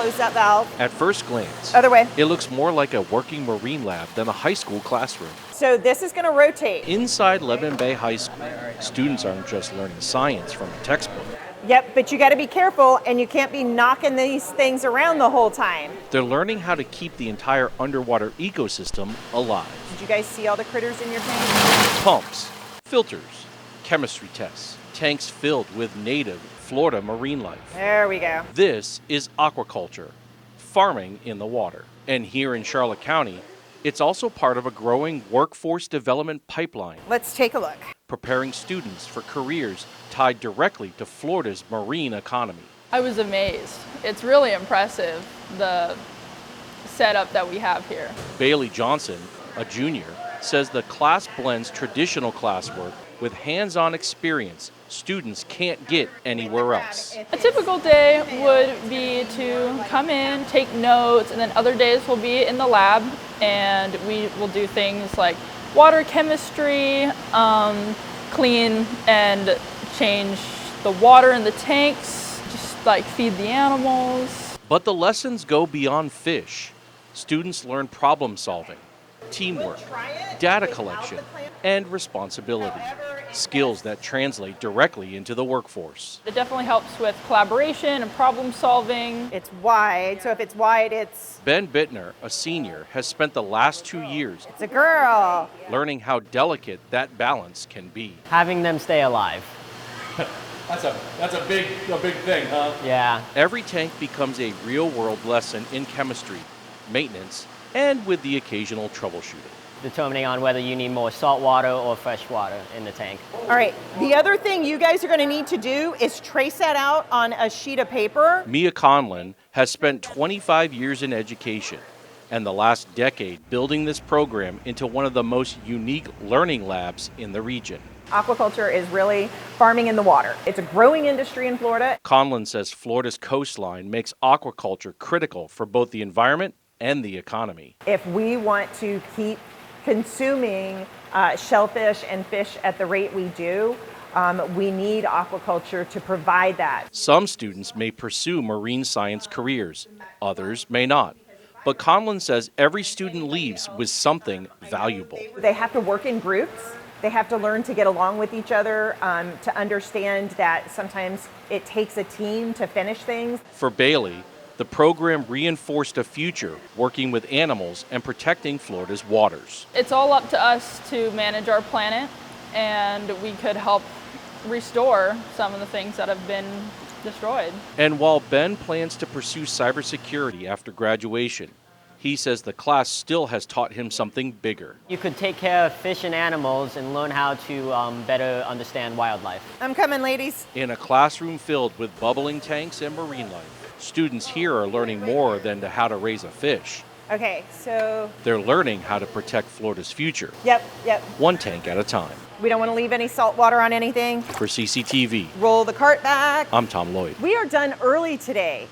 close that valve. At first glance, Other way. it looks more like a working marine lab than a high school classroom. So this is going to rotate. Inside Lebanon Bay High School, students aren't just learning science from a textbook. Yep, but you got to be careful, and you can't be knocking these things around the whole time. They're learning how to keep the entire underwater ecosystem alive. Did you guys see all the critters in your tank? Pumps, filters, chemistry tests, tanks filled with native Florida marine life. There we go. This is aquaculture, farming in the water. And here in Charlotte County, it's also part of a growing workforce development pipeline, Let's take a look. preparing students for careers tied directly to Florida's marine economy. I was amazed. It's really impressive, the setup that we have here. Bailey Johnson, a junior, says the class blends traditional classwork with hands-on experience students can't get anywhere else. A typical day would be to come in, take notes, and then other days will be in the lab, and we will do things like water chemistry, clean and change the water in the tanks, just like feed the animals. But the lessons go beyond fish. Students learn problem solving, teamwork, data collection, and responsibility. Skills that translate directly into the workforce. It definitely helps with collaboration and problem solving. It's wide, so if it's wide, it's Ben Bittner, a senior, has spent the last 2 years a girl. learning how delicate that balance can be. Having them stay alive. That's a big thing, huh? Yeah. Every tank becomes a real-world lesson in chemistry, maintenance, and with the occasional troubleshooting. Determining on whether you need more salt water or fresh water in the tank. All right, the other thing you guys are going to need to do is trace that out on a sheet of paper. Mia Conlon has spent 25 years in education and the last decade building this program into one of the most unique learning labs in the region. Aquaculture is really farming in the water. It's a growing industry in Florida. Conlon says Florida's coastline makes aquaculture critical for both the environment and the economy. If we want to keep consuming shellfish and fish at the rate we do, we need aquaculture to provide that. Some students may pursue marine science careers, others may not. But Conlon says every student leaves with something valuable. They have to work in groups. They have to learn to get along with each other, to understand that sometimes it takes a team to finish things. For Bailey, the program reinforced a future working with animals and protecting Florida's waters. It's all up to us to manage our planet, and we could help restore some of the things that have been destroyed. And while Ben plans to pursue cybersecurity after graduation, he says the class still has taught him something bigger. You could take care of fish and animals and learn how to better understand wildlife. I'm coming, ladies. In a classroom filled with bubbling tanks and marine life, students here are learning more than how to raise a fish. Okay, so. They're learning how to protect Florida's future. Yep. One tank at a time. We don't want to leave any salt water on anything. For CCTV, Roll the cart back. I'm Tom Lloyd. We are done early today.